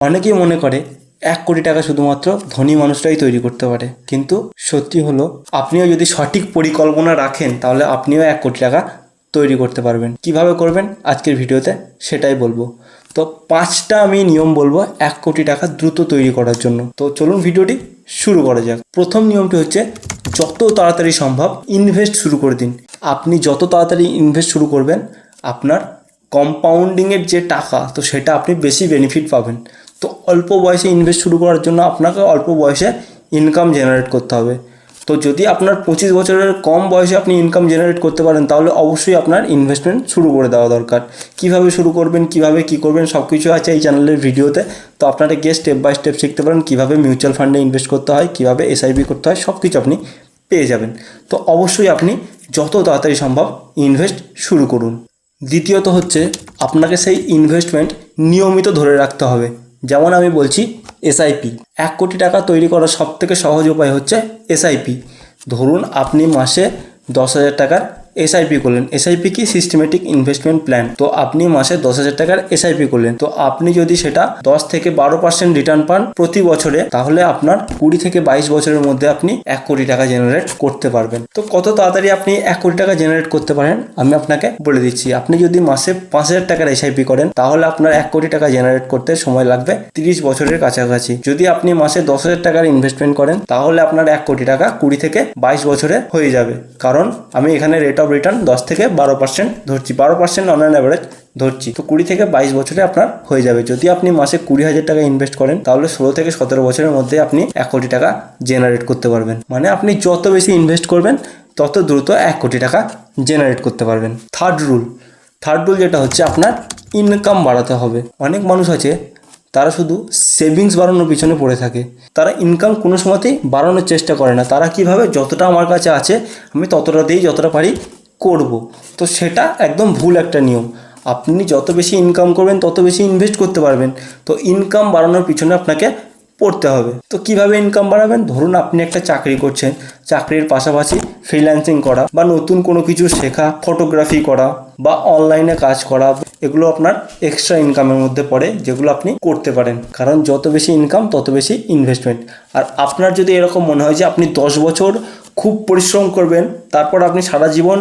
অনেকেই মনে করে 1 কোটি টাকা শুধুমাত্র ধনী মানুষরাই তৈরি করতে পারে, কিন্তু সত্যি হলো আপনিও যদি সঠিক পরিকল্পনা রাখেন তাহলে আপনিও 1 কোটি টাকা তৈরি করতে পারবেন। কিভাবে করবেন আজকের ভিডিওতে সেটাই বলবো। তো 5টা আমি নিয়ম বলবো 1 কোটি টাকা দ্রুত তৈরি করার জন্য। তো চলুন ভিডিওটি শুরু করা যাক। প্রথম নিয়মটি হচ্ছে যত তাড়াতাড়ি সম্ভব ইনভেস্ট শুরু করে দিন। আপনি যত তাড়াতাড়ি ইনভেস্ট শুরু করবেন আপনার কম্পাউন্ডিংয়ের যে টাকা তো সেটা আপনি বেশি বেনিফিট পাবেন। তো অল্প বয়সে ইনভেস্ট শুরু করার জন্য আপনাকে অল্প বয়সে ইনকাম জেনারেট করতে হবে। তো যদি আপনার 25 বছরের কম বয়সে আপনি ইনকাম জেনারেট করতে পারেন তাহলে অবশ্যই আপনার ইনভেস্টমেন্ট শুরু করে দেওয়া দরকার। কিভাবে শুরু করবেন, কিভাবে কি করবেন সব কিছু আছে এই চ্যানেলের ভিডিওতে। তো আপনারা গিয়ে স্টেপ বাই স্টেপ শিখতে পারেন কীভাবে মিউচুয়াল ফান্ডে ইনভেস্ট করতে হয়, কীভাবে এসআইপি করতে হয়, সব কিছু আপনি পেয়ে যাবেন। তো অবশ্যই আপনি যত তাড়াতাড়ি সম্ভব ইনভেস্ট শুরু করুন। দ্বিতীয়ত হচ্ছে আপনাকে সেই ইনভেস্টমেন্ট নিয়মিত ধরে রাখতে হবে। যেমন আমি বলছি এসআইপি। 1 কোটি টাকা তৈরি করার সবথেকে সহজ উপায় হচ্ছে এসআইপি। ধরুন আপনি মাসে 10,000 টাকার এসআইপি করলেন। এসআইপি কি? Systematic investment plan. তো আপনি মাসে 10,000 টাকার এসআইপি করলেন। তো আপনি যদি সেটা 10 থেকে 12% রিটার্ন পান প্রতি বছরে তাহলে আপনার 20 থেকে 22 বছরের মধ্যে আপনি 1 কোটি টাকা জেনারেট করতে পারবেন। তো কত তাড়াতাড়ি আপনি 1 কোটি টাকা জেনারেট করতে পারেন আমি আপনাকে বলে দিচ্ছি। আপনি যদি মাসে 5,000 টাকার এসআইপি করেন তাহলে আপনার 1 কোটি টাকা জেনারেট করতে সময় লাগবে 30 বছরের কাছাকাছি। যদি আপনি মাসে 10,000 টাকার ইনভেস্টমেন্ট করেন তাহলে আপনার 1 কোটি টাকা 20 থেকে 22 বছরে হয়ে যাবে। কারণ আমি এখানে রেট অফ রিটার্ন 10 থেকে 12% ধরছি, 12% অন অ্যান অ্যাভারেজ ধরছি। তো 20 থেকে 22 বছরে আপনার হয়ে যাবে। যদি আপনি মাসে 20,000 টাকা ইনভেস্ট করেন তাহলে 16 থেকে 17 বছরের মধ্যে আপনি 1 কোটি টাকা জেনারেট করতে পারবেন। মানে আপনি যত বেশি ইনভেস্ট করবেন তত দ্রুত 1 কোটি টাকা জেনারেট করতে পারবেন। থার্ড রুল যেটা হচ্ছে আপনার ইনকাম বাড়াতে হবে। অনেক মানুষ আছে তারা শুধু সেভিংস বাড়ানোর পিছনে পড়ে থাকে, তারা ইনকাম কোনো সময়তেই বাড়ানোর চেষ্টা করে না। তারা কীভাবে যতটা আমার কাছে আছে আমি ততটা দিয়েই যতটা পারি করব। তো সেটা একদম ভুল একটা নিয়ম। আপনি যত বেশি ইনকাম করবেন তত বেশি ইনভেস্ট করতে পারবেন। তো ইনকাম বাড়ানোর পিছনে আপনাকে পড়তে হবে। তো কিভাবে ইনকাম বাড়াবেন? ধরুন আপনি একটা চাকরি করছেন, চাকরির পাশাপাশি ফ্রিল্যান্সিং করা বা নতুন কোনো কিছু শেখা, ফটোগ্রাফি করা বা অনলাইনে কাজ করা, এগুলো আপনার এক্সট্রা ইনকামের মধ্যে পড়ে যেগুলো আপনি করতে পারেন। কারণ যত বেশি ইনকাম তত বেশি ইনভেস্টমেন্ট। আর আপনার যদি এরকম মনে হয় যে আপনি 10 বছর খুব পরিশ্রম করবেন তারপর আপনি সারা জীবন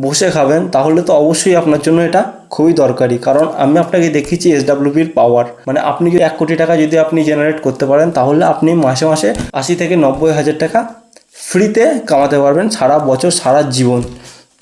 বসে খাবেন তাহলে তো অবশ্যই আপনার জন্য এটা খুবই দরকারি। কারণ আমি আপনাকে দেখিয়েছি এসডাব্লিউপির পাওয়ার। মানে আপনি যদি 1 কোটি টাকা যদি আপনি জেনারেট করতে পারেন তাহলে আপনি মাসে মাসে 80 থেকে 90 হাজার টাকা ফ্রিতে কামাতে পারবেন সারা বছর সারা জীবন।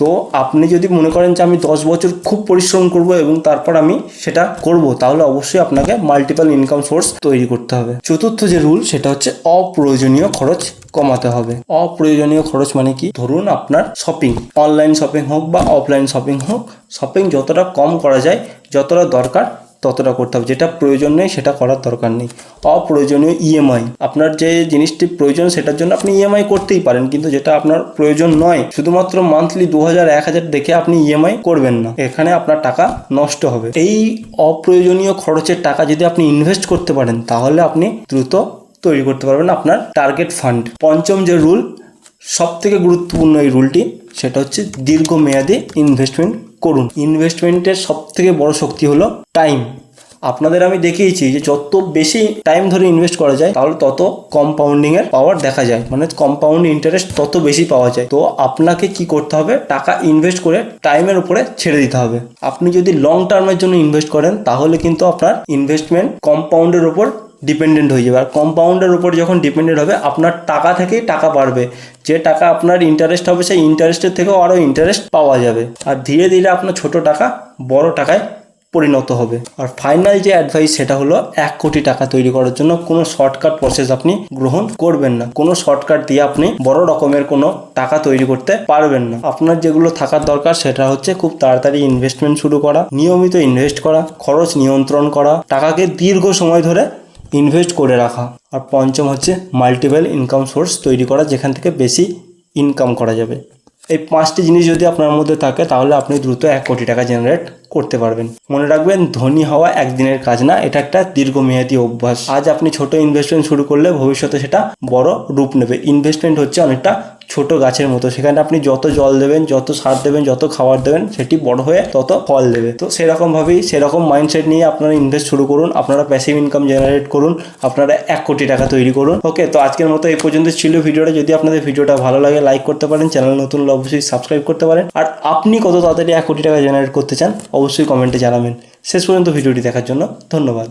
তো আপনি যদি মনে করেন যে আমি 10 বছর খুব পরিশ্রম করব এবং তারপর আমি সেটা করব তাহলে অবশ্যই আপনাকে মাল্টিপল ইনকাম সোর্স তৈরি করতে হবে। চতুর্থ যে রুল সেটা হচ্ছে অপ্রয়োজনীয় খরচ কমাতে হবে। অপ্রয়োজনীয় খরচ মানে কি? ধরুন আপনার শপিং, অনলাইন শপিং হোক বা অফলাইন শপিং হোক, শপিং যতটা কম করা যায়, যতটা দরকার ততটা করতে হবে। যেটা প্রয়োজন নেই সেটা করার দরকার নেই। অপ্রয়োজনীয় ইএমআই, আপনার যে জিনিসটি প্রয়োজন সেটার জন্য আপনি ইএমআই করতেই পারেন, কিন্তু যেটা আপনার প্রয়োজন নয় শুধুমাত্র মান্থলি 2,000 1,000 দেখে আপনি ইএমআই করবেন না, এখানে আপনার টাকা নষ্ট হবে। এই অপ্রয়োজনীয় খরচের টাকা যদি আপনি ইনভেস্ট করতে পারেন তাহলে আপনি দ্রুত তৈরি করতে পারবেন আপনার টার্গেট ফান্ড। পঞ্চম যে রুল, সব থেকে গুরুত্বপূর্ণ এই রুলটি, সেটা হচ্ছে দীর্ঘমেয়াদী ইনভেস্টমেন্ট করুন। ইনভেস্টমেন্টের সব থেকে বড় শক্তি হলো টাইম। আপনাদের আমি দেখিয়েছি যে যত বেশি টাইম ধরে ইনভেস্ট করা যায় তাহলে তত কম্পাউন্ডিংয়ের পাওয়ার দেখা যায়, মানে কম্পাউন্ড ইন্টারেস্ট তত বেশি পাওয়া যায়। তো আপনাকে কি করতে হবে? টাকা ইনভেস্ট করে টাইমের উপরে ছেড়ে দিতে হবে। আপনি যদি লং টার্মের জন্য ইনভেস্ট করেন তাহলে কিন্তু আপনার ইনভেস্টমেন্ট কম্পাউন্ডের উপর ডিপেন্ডেন্ট হয়ে যাবে। আর কম্পাউন্ডের উপর যখন ডিপেন্ডেন্ট হবে আপনার টাকা থেকেই টাকা বাড়বে। যে টাকা আপনার ইন্টারেস্ট হবে সেই ইন্টারেস্টের থেকেও আরও ইন্টারেস্ট পাওয়া যাবে। আর ধীরে ধীরে আপনার ছোট টাকা বড় টাকায় পরিণত হবে। আর ফাইনাল যে অ্যাডভাইস সেটা হলো 1 কোটি টাকা তৈরি করার জন্য কোনো শর্টকাট প্রসেস আপনি গ্রহণ করবেন না। কোনো শর্টকাট দিয়ে আপনি বড় রকমের কোনো টাকা তৈরি করতে পারবেন না। আপনার যেগুলো থাকার দরকার সেটা হচ্ছে খুব তাড়াতাড়ি ইনভেস্টমেন্ট শুরু করা, নিয়মিত ইনভেস্ট করা, খরচ নিয়ন্ত্রণ করা, টাকাকে দীর্ঘ সময় ধরে ইনভেস্ট করে রাখা। আর পঞ্চম হচ্ছে মাল্টিপল ইনকাম সোর্স তৈরি করা, যেখান থেকে বেশি ইনকাম করা যাবে। এই 5টি জিনিস যদি আপনার মধ্যে থাকে তাহলে আপনি দ্রুত 1 কোটি টাকা জেনারেট করতে পারবেন। মনে রাখবেন, ধনী হওয়া একদিনের কাজ না, এটা একটা দীর্ঘমেয়াদী অভ্যাস। আজ আপনি ছোট ইনভেস্টমেন্ট শুরু করলে ভবিষ্যতে সেটা বড় রূপ নেবে। ইনভেস্টমেন্ট হচ্ছে অনেকটা ছোট গাছের মতো, সেখানে আপনি যত জল দেবেন, যত সার দেবেন, যত খাবার দেবেন, সেটি বড় হয়ে তত ফল দেবে। তো সেরকম মাইন্ডসেট নিয়ে আপনারা ইনভেস্ট শুরু করুন, আপনারা প্যাসিভ ইনকাম জেনারেট করুন, আপনারা 1 কোটি টাকা তৈরি করুন। ওকে, তো আজকের মতো এই পর্যন্ত ছিল ভিডিওটা। যদি আপনাদের ভিডিওটা ভালো লাগে লাইক করতে পারেন, চ্যানেল নতুন হলে অবশ্যই সাবস্ক্রাইব করতে পারেন। আর আপনি কত তাড়াতাড়ি 1 কোটি টাকা জেনারেট করতে চান অবশ্যই কমেন্টে জানাবেন। শেষ পর্যন্ত ভিডিওটি দেখার জন্য ধন্যবাদ।